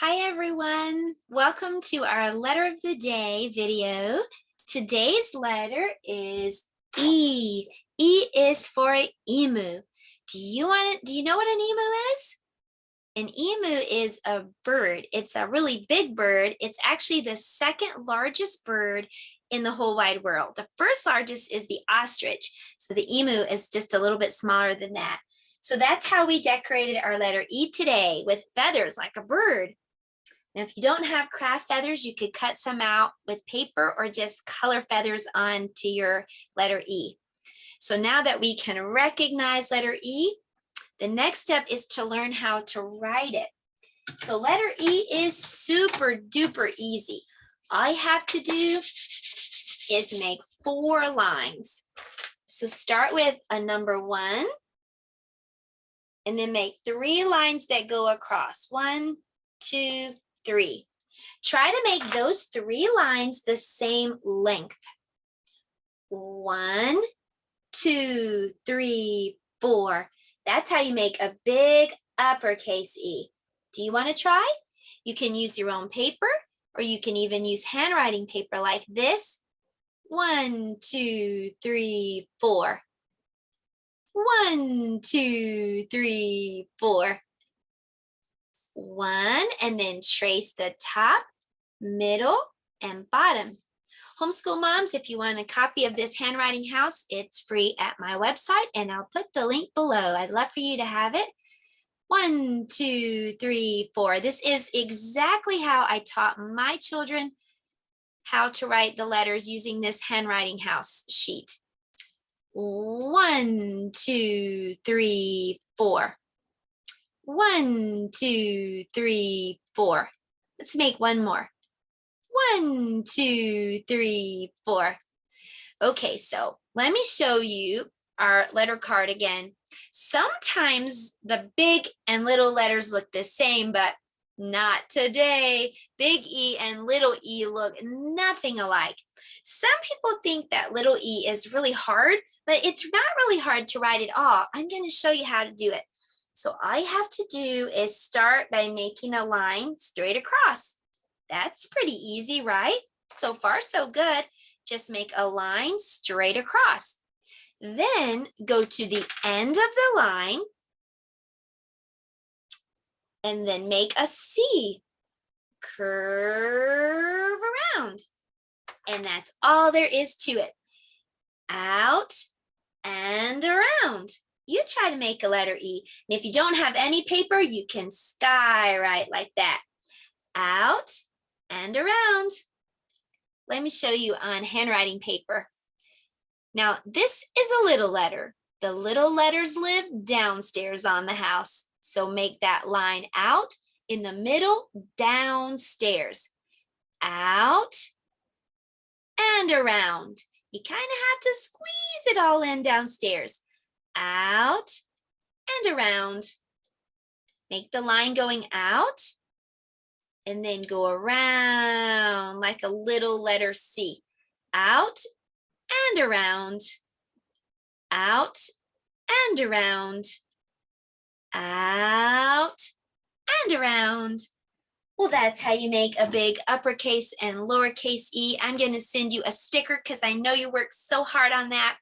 Hi everyone, welcome to our letter of the day video. Today's letter is E. E is for emu. Do you know what an emu is? An emu is a bird. It's a really big bird. It's actually the second largest bird in the whole wide world. The first largest is the ostrich. So the emu is just a little bit smaller than that. So that's how we decorated our letter E today, with feathers like a bird. Now, if you don't have craft feathers, you could cut some out with paper or just color feathers onto your letter E. So now that we can recognize letter E, the next step is to learn how to write it. So letter E is super duper easy. All you have to do is make 4 lines. So start with a number 1 and then make 3 lines that go across. 1, 2, 3. Try to make those 3 lines the same length. 1, 2, 3, 4. That's how you make a big uppercase E. Do you want to try? You can use your own paper, or you can even use handwriting paper like this. 1, 2, 3, 4. 1, 2, 3, 4. 1, and then trace the top, middle, and bottom. Homeschool moms, if you want a copy of this handwriting house, it's free at my website, and I'll put the link below. I'd love for you to have it. 1, 2, 3, 4. This is exactly how I taught my children how to write the letters using this handwriting house sheet. 1, 2, 3, 4. 1, 2, 3, 4. Let's make one more. 1, 2, 3, 4. Okay, so let me show you our letter card again. Sometimes the big and little letters look the same, but not today. Big E and little e look nothing alike. Some people think that little e is really hard, but it's not really hard to write at all. I'm going to show you how to do it. So all you have to do is start by making a line straight across. That's pretty easy, right? So far, so good. Just make a line straight across. Then go to the end of the line and then make a C. Curve around. And that's all there is to it. Out and around. You try to make a letter E. And if you don't have any paper, you can skywrite like that. Out and around. Let me show you on handwriting paper. Now, this is a little letter. The little letters live downstairs on the house. So make that line out in the middle, downstairs. Out and around. You kind of have to squeeze it all in downstairs. Out and around. Make the line going out and then go around like a little letter C. Out and around. Out and around. Out and around. Well, that's how you make a big uppercase and lowercase e. I'm going to send you a sticker because I know you worked so hard on that.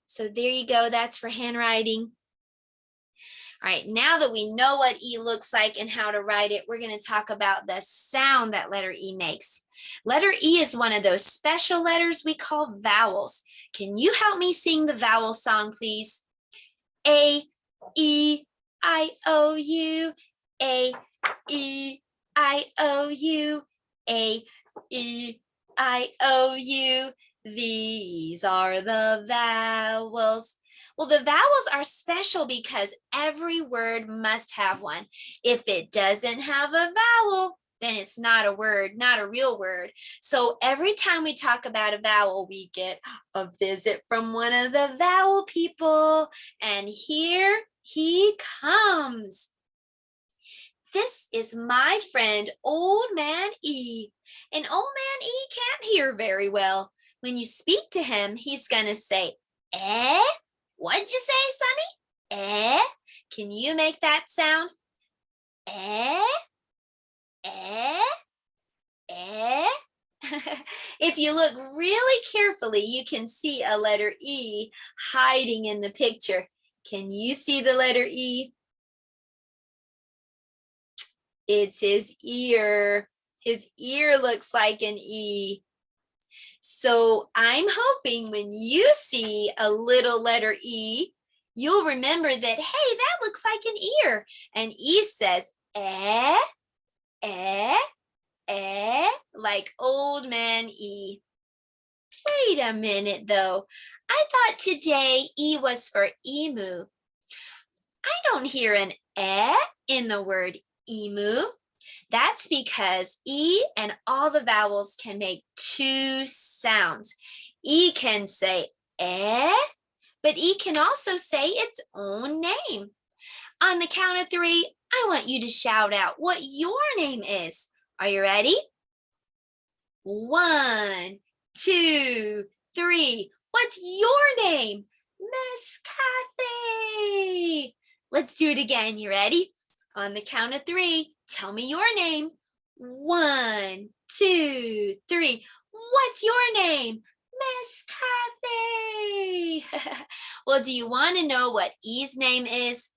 So there you go. That's for handwriting. All right, now that we know what E looks like and how to write it, we're going to talk about the sound that letter E makes. Letter E is one of those special letters we call vowels. Can you help me sing the vowel song, please? A, E, I, O, U, A, E, I, O, U, A, E, I, O, U. These are the vowels. Well, the vowels are special because every word must have one. If it doesn't have a vowel, then it's not a word, not a real word. So every time we talk about a vowel, we get a visit from one of the vowel people. And here he comes. This is my friend, Old Man E. And Old Man E can't hear very well. When you speak to him, he's going to say, eh? What'd you say, Sonny? Eh? Can you make that sound? Eh? eh, eh. If you look really carefully, you can see a letter E hiding in the picture. Can you see the letter E? It's his ear. His ear looks like an E. So I'm hoping when you see a little letter E, you'll remember that, hey, that looks like an ear. And E says, eh, like old man E. Wait a minute, though. I thought today E was for emu. I don't hear an in the word emu. That's because E and all the vowels can make two sounds. E can say but E can also say its own name. On the count of 3, I want you to shout out what your name is. Are you ready? 1, 2, 3. What's your name? Miss Kathy. Let's do it again. You ready? On the count of 3, tell me your name. 1, 2, 3. What's your name? Miss Kathy. Well, do you want to know what E's name is?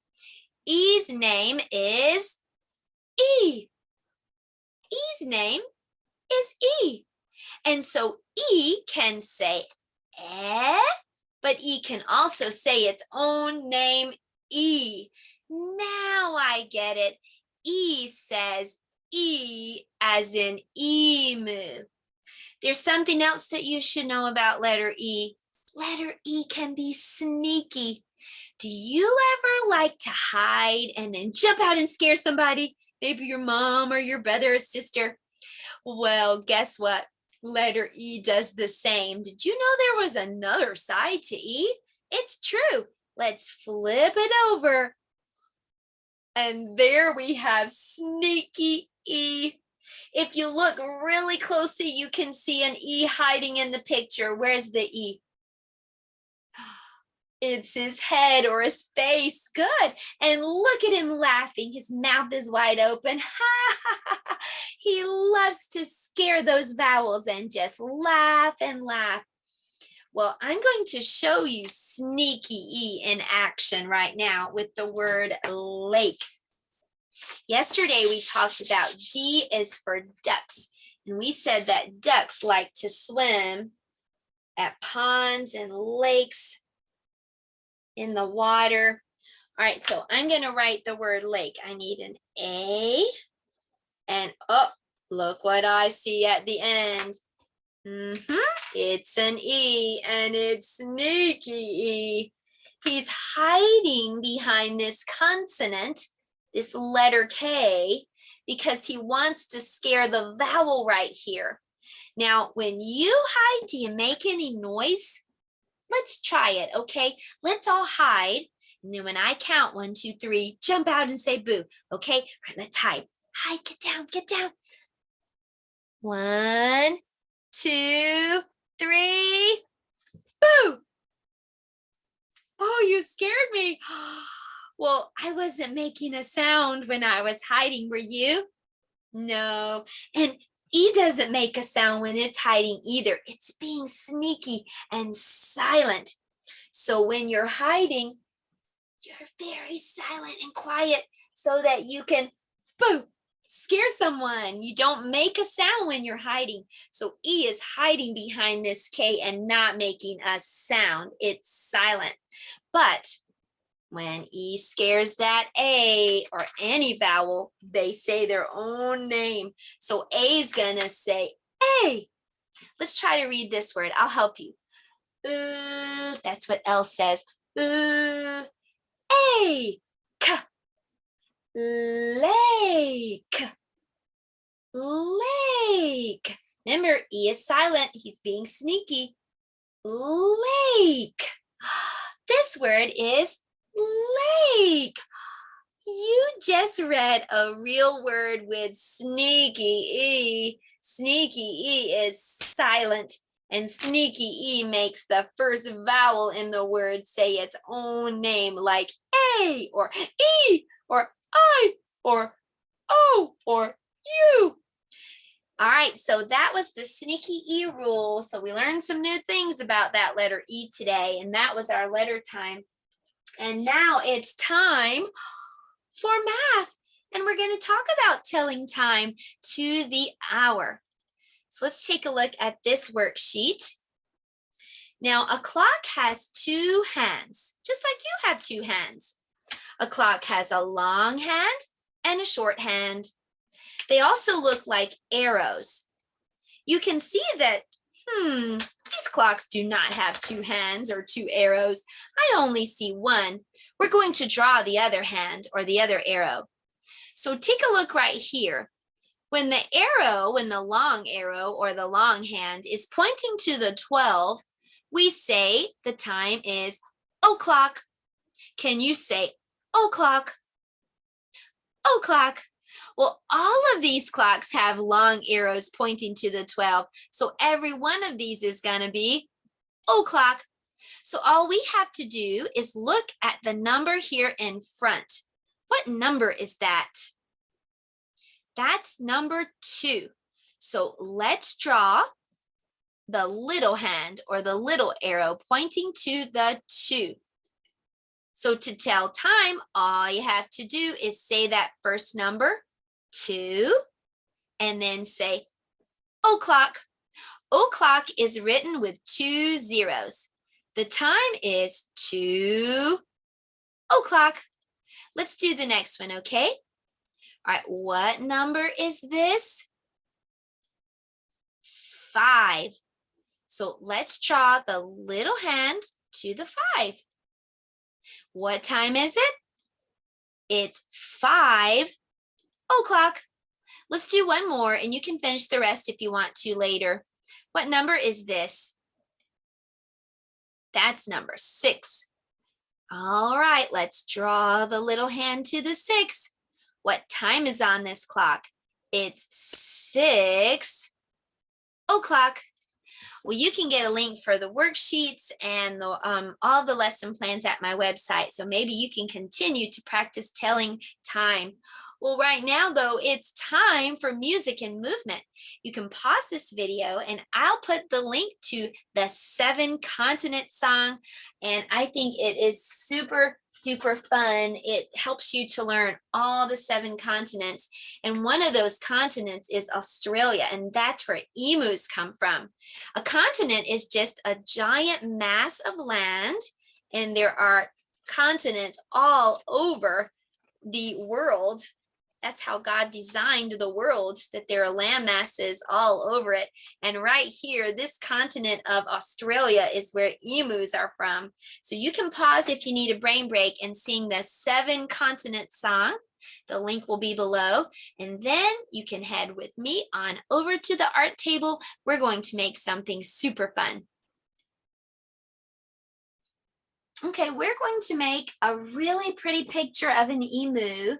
E's name is E. E's name is E. And so E can say but E can also say its own name, E. Now I get it. E says E as in emu. There's something else that you should know about letter E. Letter E can be sneaky. Do you ever like to hide and then jump out and scare somebody? Maybe your mom or your brother or sister. Well, guess what? Letter E does the same. Did you know there was another side to E? It's true. Let's flip it over. And there we have sneaky E. If you look really closely, you can see an E hiding in the picture. Where's the E? It's his head or his face. Good. And look at him laughing. His mouth is wide open. He loves to scare those vowels and just laugh and laugh. Well, I'm going to show you sneaky E in action right now with the word lake. Yesterday, we talked about D is for ducks. And we said that ducks like to swim at ponds and lakes in the water. All right, so I'm going to write the word lake. I need an A. And oh, look what I see at the end. It's an E, and it's sneaky E. He's hiding behind this consonant, this letter K, because he wants to scare the vowel right here. Now, when you hide, do you make any noise? Let's try it, okay? Let's all hide. And then when I count 1, 2, 3, jump out and say boo, okay? All right, let's hide. Hide, get down, get down. 1, 2, 3, boo. Oh, you scared me. Well, I wasn't making a sound when I was hiding, were you? No. And E doesn't make a sound when it's hiding either. It's being sneaky and silent. So when you're hiding, you're very silent and quiet so that you can, boo, scare someone. You don't make a sound when you're hiding. So E is hiding behind this K and not making a sound. It's silent. But when E scares that A or any vowel, they say their own name. So A is gonna say A. Let's try to read this word. I'll help you. That's what L says. A. K. Lake. Lake. Remember, E is silent. He's being sneaky. Lake. This word is lake. You just read a real word with sneaky E. Sneaky E is silent, and sneaky E makes the first vowel in the word say its own name, like A or E or I or O or U. All right, so that was the sneaky E rule. So we learned some new things about that letter E today, and that was our letter time. And now it's time for math. And we're going to talk about telling time to the hour. So let's take a look at this worksheet. Now, a clock has two hands, just like you have two hands. A clock has a long hand and a short hand. They also look like arrows. You can see that, these clocks do not have two hands or two arrows. I only see one. We're going to draw the other hand or the other arrow. So take a look right here. When the long arrow or the long hand is pointing to the 12, we say the time is o'clock. Can you say o'clock? O'clock. Well, all of these clocks have long arrows pointing to the 12. So every one of these is going to be o'clock. So all we have to do is look at the number here in front. What number is that? That's number 2. So let's draw the little hand or the little arrow pointing to the 2. So to tell time, all you have to do is say that first number, 2, and then say o'clock. O'clock is written with 2 zeros. The time is 2 o'clock. Let's do the next one, okay? All right, what number is this? 5. So let's draw the little hand to the 5. What time is it? It's 5 o'clock. Let's do one more and you can finish the rest if you want to later. What number is this? That's number 6. All right, let's draw the little hand to the 6. What time is on this clock? It's 6 o'clock. Well, you can get a link for the worksheets and all the lesson plans at my website. So maybe you can continue to practice telling time. Well, right now, though, it's time for music and movement. You can pause this video and I'll put the link to the 7 continent song. And I think it is super, super fun. It helps you to learn all the 7 continents. And one of those continents is Australia, and that's where emus come from. A continent is just a giant mass of land, and there are continents all over the world. That's how God designed the world, that there are land masses all over it. And right here, this continent of Australia is where emus are from. So you can pause if you need a brain break and sing the 7 continent song. The link will be below. And then you can head with me on over to the art table. We're going to make something super fun. Okay, we're going to make a really pretty picture of an emu.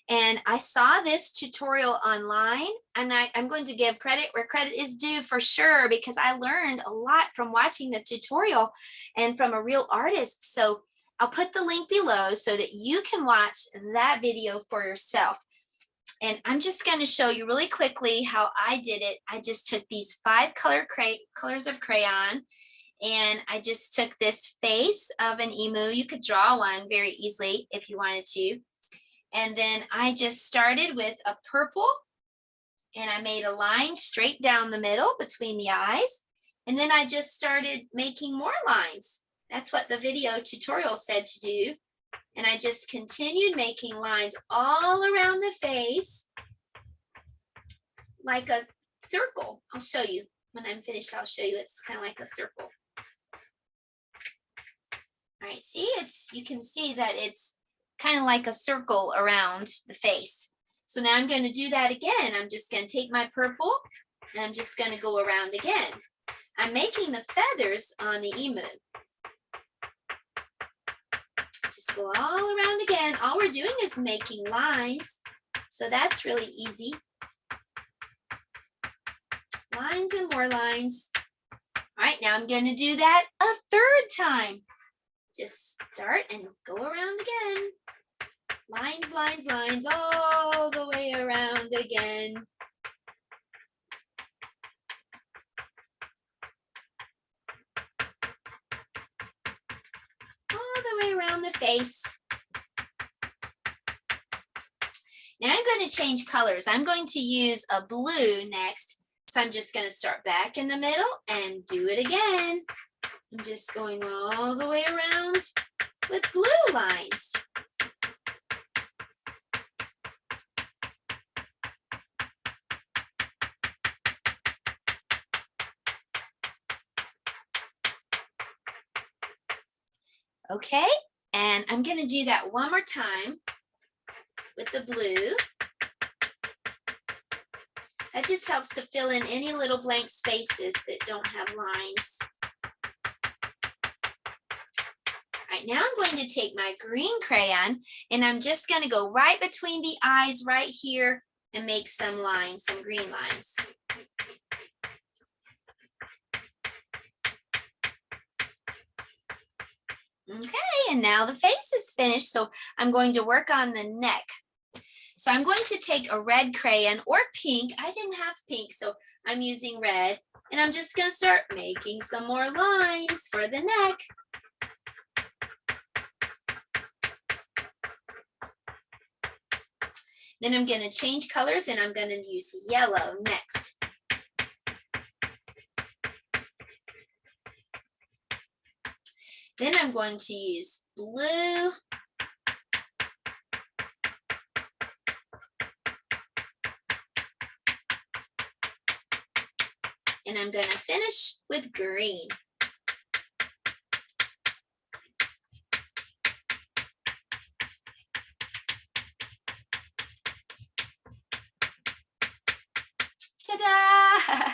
And I saw this tutorial online, and I'm going to give credit where credit is due for sure, because I learned a lot from watching the tutorial and from a real artist. So I'll put the link below so that you can watch that video for yourself. And I'm just going to show you really quickly how I did it. I just took these 5 colors of crayon, and I just took this face of an emu. You could draw one very easily if you wanted to. And then I just started with a purple, and I made a line straight down the middle between the eyes. And then I just started making more lines. That's what the video tutorial said to do. And I just continued making lines all around the face like a circle. I'll show you when I'm finished. I'll show you. It's kind of like a circle. All right, see, you can see that it's kind of like a circle around the face. So now I'm going to do that again. I'm just going to take my purple and I'm just going to go around again. I'm making the feathers on the emu. Just go all around again. All we're doing is making lines. So that's really easy. Lines and more lines. All right, now I'm going to do that a 3rd time. Just start and go around again. Lines, lines, lines all the way around again. All the way around the face. Now I'm going to change colors. I'm going to use a blue next. So I'm just going to start back in the middle and do it again. I'm just going all the way around with blue lines. Okay, and I'm going to do that one more time with the blue. That just helps to fill in any little blank spaces that don't have lines. All right, now I'm going to take my green crayon and I'm just going to go right between the eyes right here and make some lines, some green lines. Okay, and now the face is finished, so I'm going to work on the neck. So I'm going to take a red crayon or pink. I didn't have pink, so I'm using red. And I'm just going to start making some more lines for the neck. Then I'm going to change colors and I'm going to use yellow next. Then I'm going to use blue. And I'm going to finish with green. Ta-da!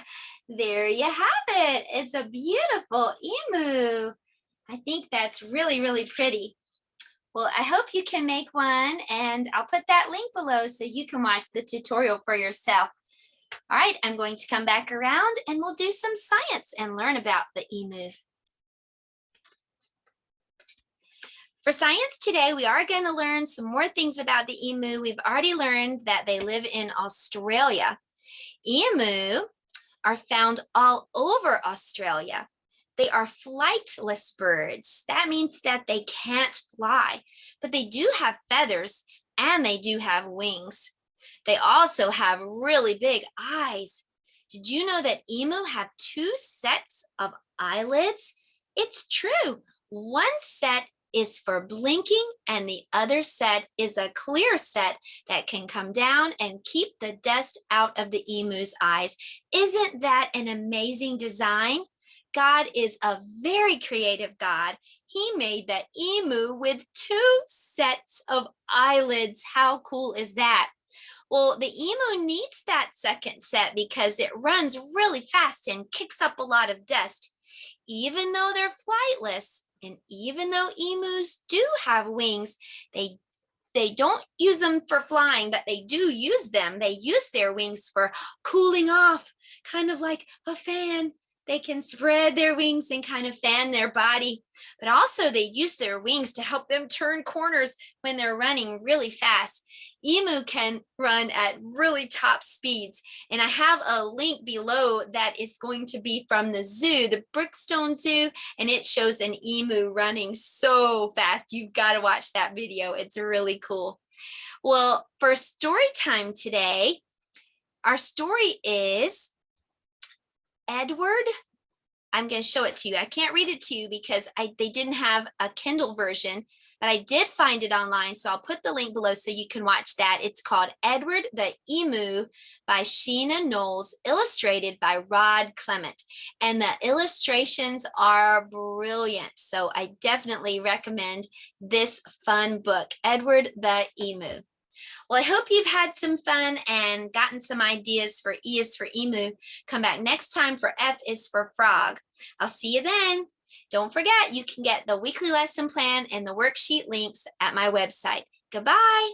There you have it. It's a beautiful emu. I think that's really, really pretty. Well, I hope you can make one, and I'll put that link below so you can watch the tutorial for yourself. All right, I'm going to come back around and we'll do some science and learn about the emu. For science today, we are going to learn some more things about the emu. We've already learned that they live in Australia. Emu are found all over Australia. They are flightless birds. That means that they can't fly, but they do have feathers and they do have wings. They also have really big eyes. Did you know that emu have 2 sets of eyelids? It's true. One set is for blinking and the other set is a clear set that can come down and keep the dust out of the emu's eyes. Isn't that an amazing design? God is a very creative God. He made that emu with 2 sets of eyelids. How cool is that? Well, the emu needs that second set because it runs really fast and kicks up a lot of dust. Even though they're flightless, and even though emus do have wings, they don't use them for flying, but they do use them. They use their wings for cooling off, kind of like a fan. They can spread their wings and kind of fan their body, but also they use their wings to help them turn corners when they're running really fast. Emu can run at really top speeds, and I have a link below that is going to be from the zoo, the Brookstone Zoo, and it shows an emu running so fast. You've got to watch that video. It's really cool. Well, for story time today, our story is Edward. I'm going to show it to you. I can't read it to you because they didn't have a Kindle version, but I did find it online, so I'll put the link below so you can watch that. It's called Edward the Emu by Sheena Knowles, illustrated by Rod Clement. And the illustrations are brilliant, so I definitely recommend this fun book, Edward the Emu. Well, I hope you've had some fun and gotten some ideas for E is for emu. Come back next time for F is for frog. I'll see you then. Don't forget, you can get the weekly lesson plan and the worksheet links at my website. Goodbye.